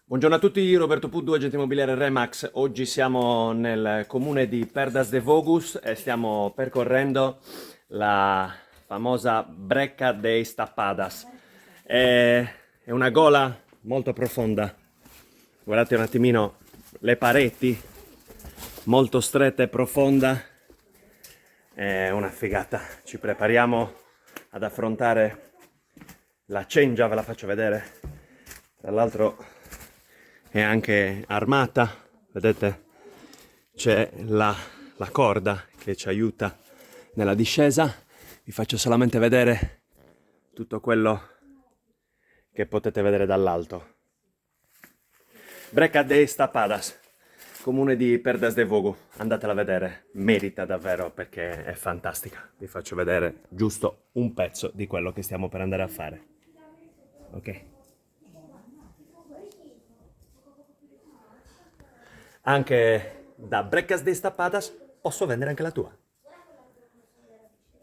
Buongiorno a tutti, Roberto Puddu, agente immobiliare Remax. Oggi siamo nel comune di Perdas de Vogus e stiamo percorrendo la famosa Brecca dei Stappadas. È una gola molto profonda. Guardate un attimino le pareti, molto stretta e profonda. È una figata. Ci prepariamo ad affrontare la cengia, ve la faccio vedere. Tra l'altro è anche armata, vedete c'è la corda che ci aiuta nella discesa. Vi faccio solamente vedere tutto quello che potete vedere dall'alto. Breca de Stapadas, comune di Perdas de Vogu, andatela a vedere, merita davvero perché è fantastica. Vi faccio vedere giusto un pezzo di quello che stiamo per andare a fare. Ok? Anche da Breccas de Stappadas posso vendere anche la tua.